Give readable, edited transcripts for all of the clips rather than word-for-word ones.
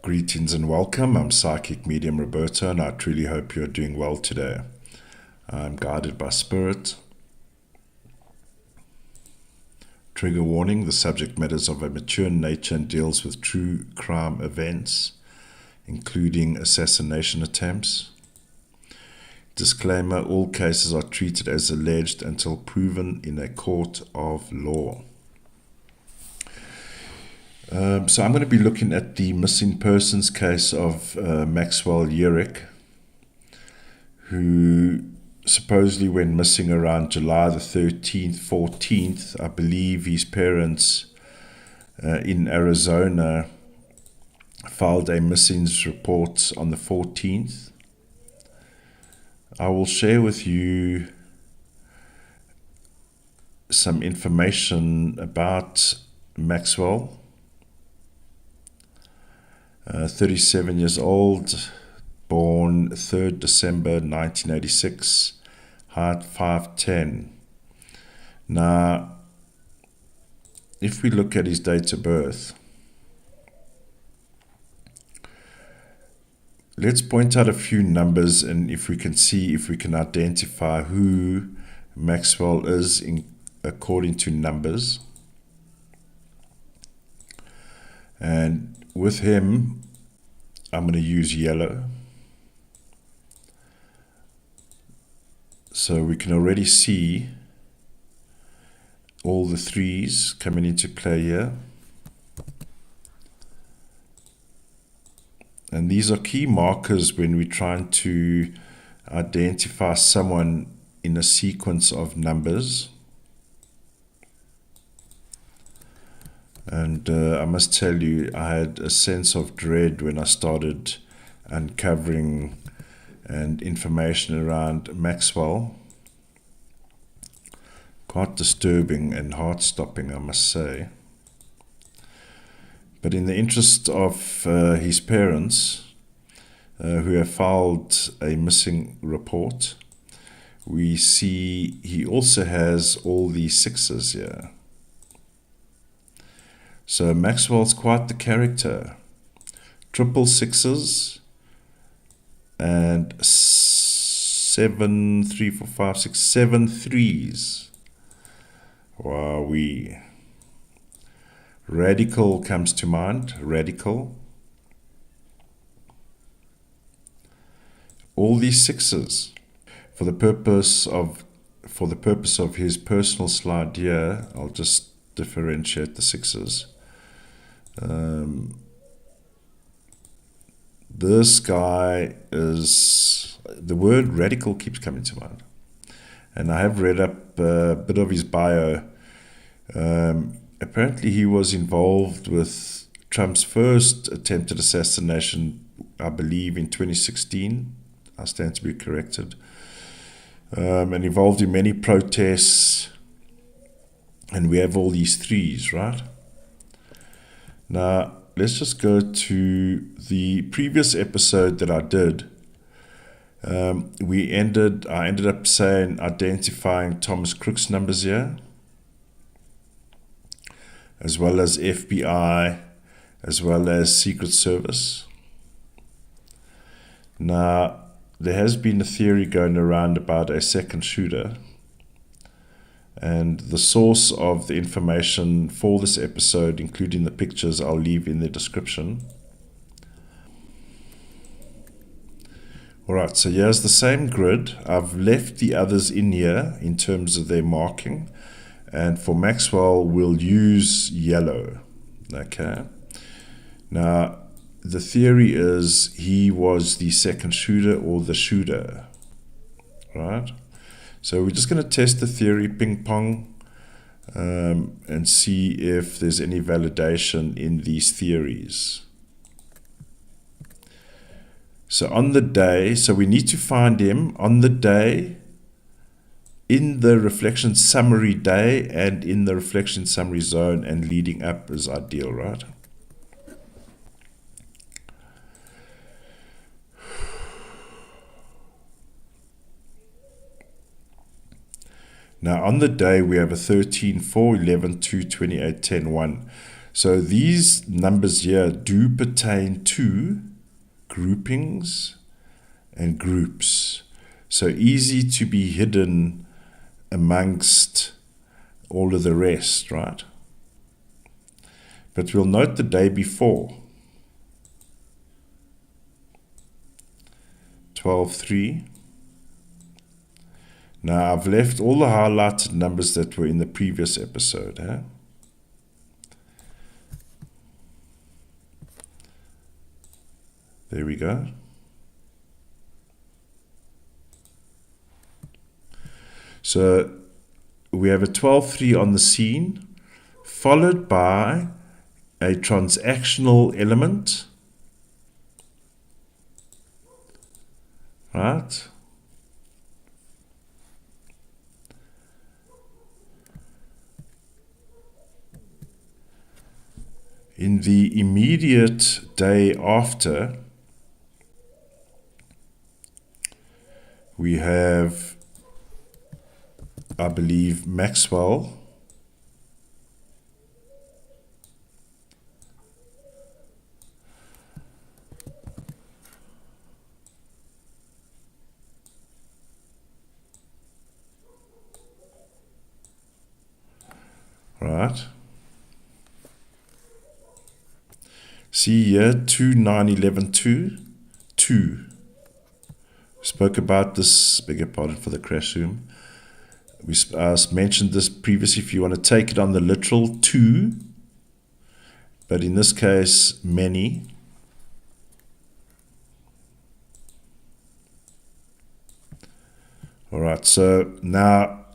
Greetings and welcome. I'm Psychic Medium Roberto, and I truly hope you're doing well today. I'm guided by Spirit. Trigger warning: the subject matter is of a mature nature and deals with true crime events, including assassination attempts. Disclaimer: all cases are treated as alleged until proven in a court of law. So I'm going to be looking at the missing persons case of Maxwell Yearick, who supposedly went missing around July the 13th, 14th. I believe his parents in Arizona filed a missing report on the 14th. I will share with you some information about Maxwell. 37 years old, born 3rd December 1986, height 5'10". Now, if we look at his date of birth, let's point out a few numbers, and if we can see if we can identify who Maxwell is according to numbers. And with him, I'm going to use yellow. So we can already see all the threes coming into play here. And these are key markers when we're trying to identify someone in a sequence of numbers. And I must tell you, I had a sense of dread when I started uncovering and information around Maxwell. Quite disturbing and heart-stopping, I must say. But in the interest of his parents, who have filed a missing report, we see he also has all these sixes here. So Maxwell's quite the character. Triple sixes and 7 threes. Wowee. Radical comes to mind. Radical. All these sixes. For the purpose of his personal slide here, I'll just differentiate the sixes. This guy is, the word radical keeps coming to mind, and I have read up a bit of his bio. Apparently he was involved with Trump's first attempted assassination, I believe in 2016. I stand to be corrected. And involved in many protests, and we have all these threes, right? Now, let's just go to the previous episode that I did. I ended up identifying Thomas Crook's numbers here, as well as FBI, as well as Secret Service. Now, there has been a theory going around about a second shooter, and the source of the information for this episode, including the pictures, I'll leave in the description. Alright, so here's the same grid. I've left the others in here in terms of their marking. And for Maxwell, we'll use yellow. Okay. Now, the theory is he was the second shooter or the shooter. Right? So we're just going to test the theory, ping pong, and see if there's any validation in these theories. So on the day, so we need to find him on the day, in the reflection summary day, and in the reflection summary zone, and leading up is ideal, right? Now, on the day, we have a 13, 4, 11, 2, 28, 10, 1. So these numbers here do pertain to groupings and groups. So easy to be hidden amongst all of the rest, right? But we'll note the day before. 12-3. Now I've left all the highlighted numbers that were in the previous episode. There we go. So we have a 12-3 on the scene, followed by a transactional element, right? In the immediate day after, we have, I believe, Maxwell. Right. See here, 2, 9, 11, 2, 2. Spoke about this, beg your pardon for the crash zoom. We mentioned this previously, if you want to take it on the literal, 2, but in this case, many. All right, so now,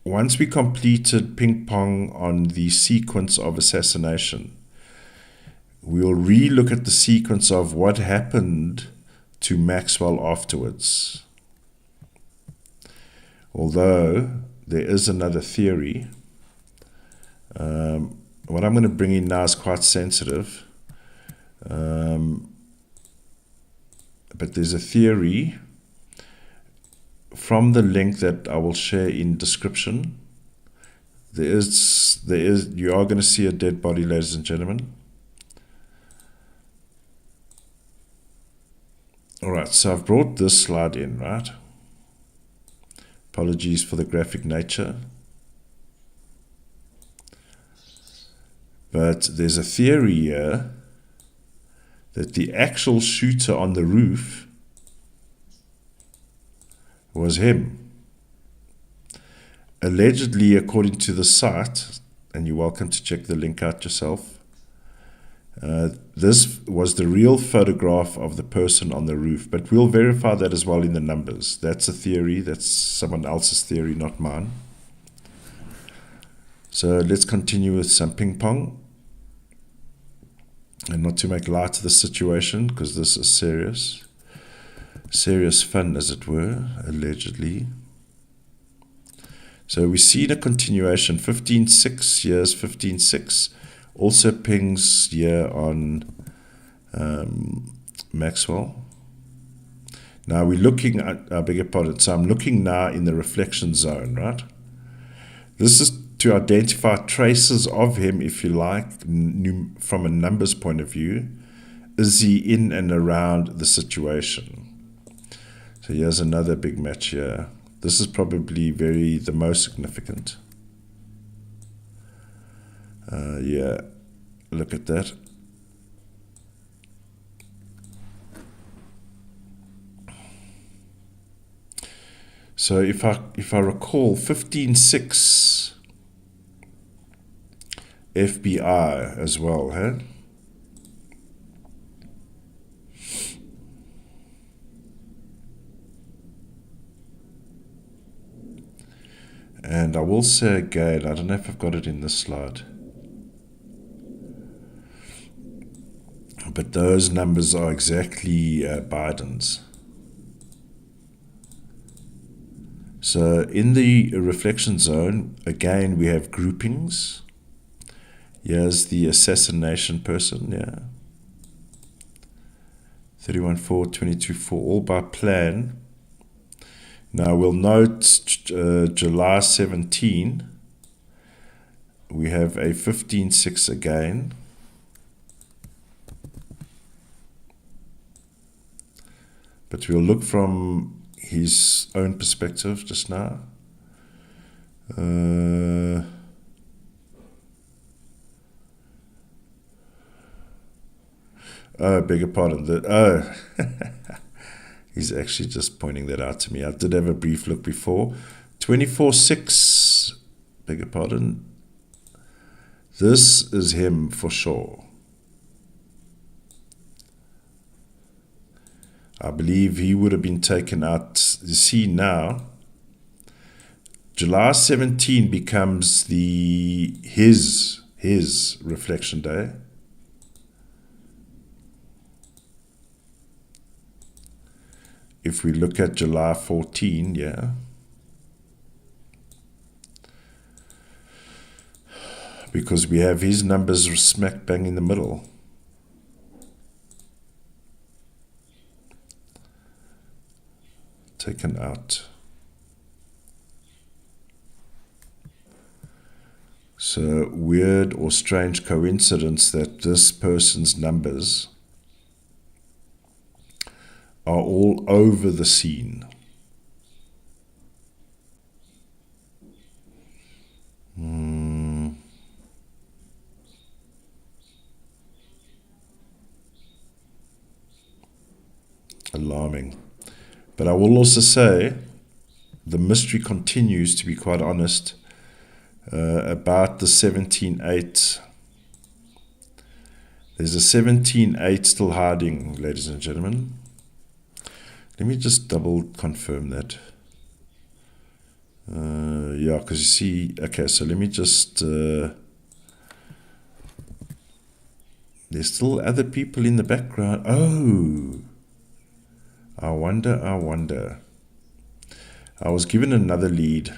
once we completed ping pong on the sequence of assassination, we'll re-look at the sequence of what happened to Maxwell afterwards. Although there is another theory. What I'm going to bring in now is quite sensitive. But there's a theory from the link that I will share in description. You are going to see a dead body, ladies and gentlemen. Alright, so I've brought this slide in, right? Apologies for the graphic nature. But there's a theory here that the actual shooter on the roof was him. Allegedly, according to the site, and you're welcome to check the link out yourself, this was the real photograph of the person on the roof, but we'll verify that as well in the numbers. That's a theory, that's someone else's theory, not mine. So let's continue with some ping pong. And not to make light of the situation, because this is serious fun, as it were, allegedly. So we see the continuation, 15-6, years 15-6. Also pings here on Maxwell. Now we're looking at, I beg your pardon, so I'm looking now in the reflection zone, right? This is to identify traces of him, if you like, from a numbers point of view. Is he in and around the situation? So here's another big match here. This is probably the most significant. Yeah, look at that. So if I recall, 15-6 FBI as well, huh? And I will say again, I don't know if I've got it in this slide, but those numbers are exactly Biden's. So in the reflection zone, again, we have groupings. Here's the assassination person, yeah. 31-4, 22-4, all by plan. Now we'll note July 17 we have a 15-6 again. But we'll look from his own perspective just now. Beg your pardon. He's actually just pointing that out to me. I did have a brief look before. 24-6. Beg your pardon. This is him for sure. I believe he would have been taken out. You see now, July 17 becomes his reflection day. If we look at July 14, yeah. Because we have his numbers smack bang in the middle. Taken out. So weird or strange coincidence that this person's numbers are all over the scene. Alarming. But I will also say the mystery continues, to be quite honest, about the 17-8. There's a 17-8 still hiding, ladies and gentlemen. Let me just double confirm that. Yeah, because you see, okay, so let me just, there's still other people in the background. Oh, I wonder. I was given another lead.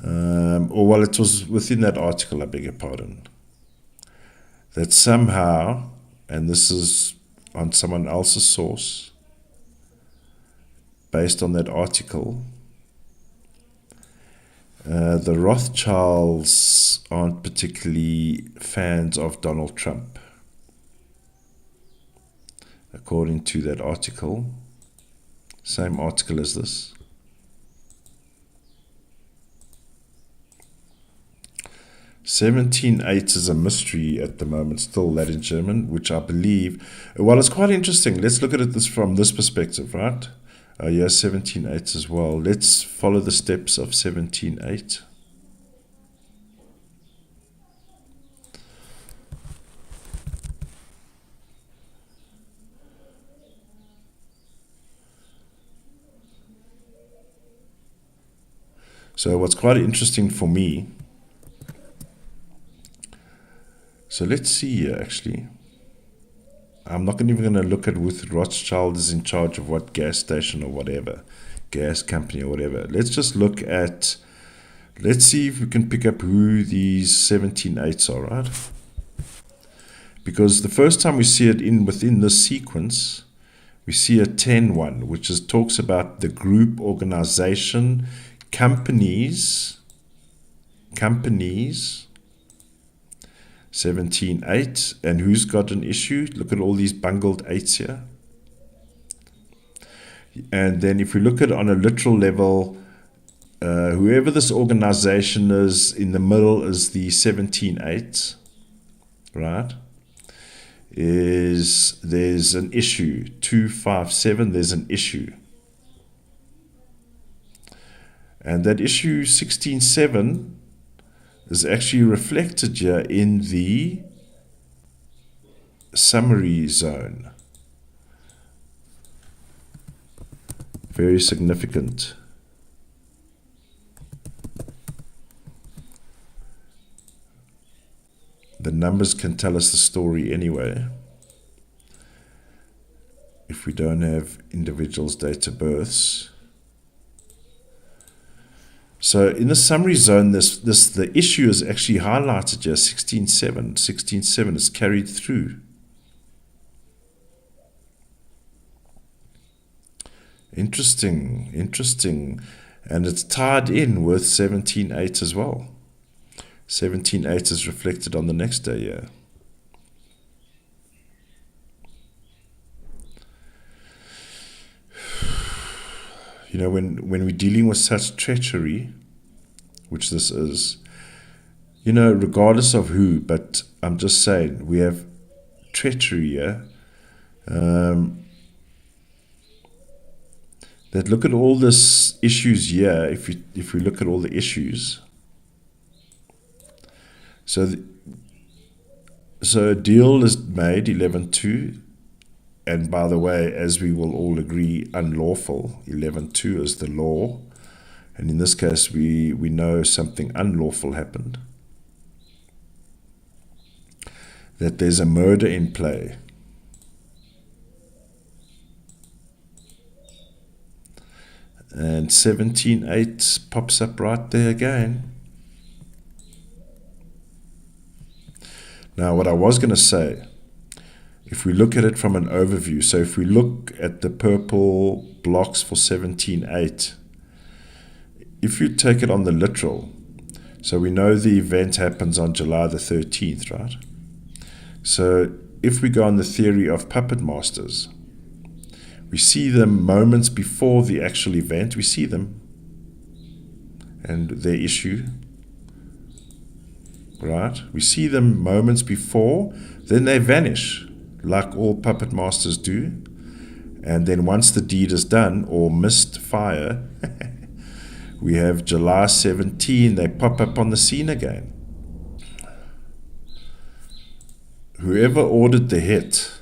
Or well, it was within that article, I beg your pardon, that somehow, and this is on someone else's source, based on that article, the Rothschilds aren't particularly fans of Donald Trump, according to that article. Same article as this. $17.8 is a mystery at the moment, still Latin German, which I believe, well, it's quite interesting. Let's look at it from this perspective, right? Yeah, 17.8 as well. Let's follow the steps of 17.8. So what's quite interesting for me, so let's see here actually. I'm not even going to look at with Rothschild is in charge of what gas station or whatever, gas company or whatever. Let's just look at, let's see if we can pick up who these 17.8s are, right? Because the first time we see it within this sequence, we see a 10-1, which talks about the group, organization, companies, 17.8, and who's got an issue? Look at all these bungled 8s here. And then if we look at it on a literal level, whoever this organization is, in the middle is the 17.8, right? There's an issue, 257, there's an issue. And that issue 16.7 is actually reflected here in the summary zone. Very significant. The numbers can tell us the story anyway. If we don't have individuals' date of births. So in the summary zone, the issue is actually highlighted here, 16.7. 16.7 is carried through. Interesting. And it's tied in with 17.8 as well. 17.8 is reflected on the next day here. You know, when we're dealing with such treachery, which this is, you know, regardless of who, but I'm just saying, we have treachery here. That look at all this issues here. If we look at all the issues, so a deal is made 11.2, and by the way, as we will all agree, unlawful. 11.2 is the law, and in this case, we know something unlawful happened. That there's a murder in play. And 17.8 pops up right there again. Now, what I was going to say, if we look at it from an overview, so if we look at the purple blocks for 17.8, if you take it on the literal, so we know the event happens on July the 13th, right? So if we go on the theory of puppet masters, we see them moments before the actual event. We see them and their issue, right? We see them moments before, then they vanish, like all puppet masters do. And then once the deed is done, or missed fire, we have July 17, they pop up on the scene again. Whoever ordered the hit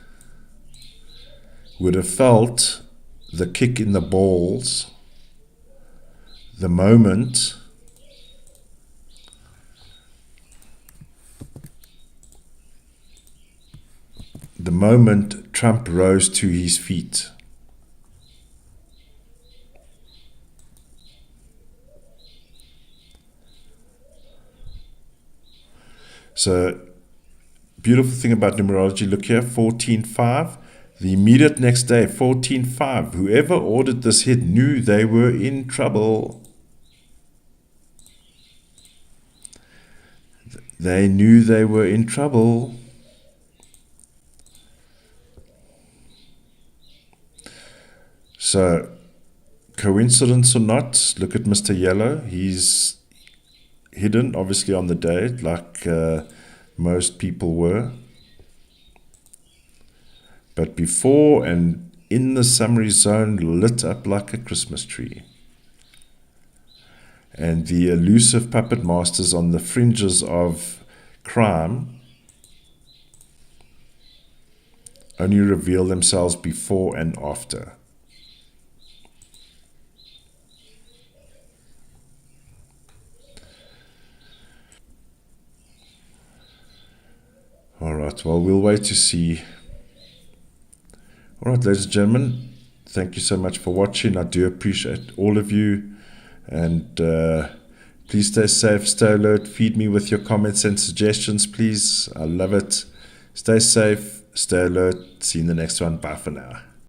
would have felt the kick in the balls the moment Trump rose to his feet. So, beautiful thing about numerology, look here, 14.5. The immediate next day, 14.5. Whoever ordered this hit knew they were in trouble. They knew they were in trouble. So, coincidence or not, look at Mr. Yellow. He's hidden, obviously, on the day, like most people were. But before and in the summary zone, lit up like a Christmas tree. And the elusive puppet masters on the fringes of crime only reveal themselves before and after. All right, well, we'll wait to see. All right, ladies and gentlemen, thank you so much for watching. I do appreciate all of you. And please stay safe, stay alert, feed me with your comments and suggestions, please. I love it. Stay safe, stay alert. See you in the next one. Bye for now.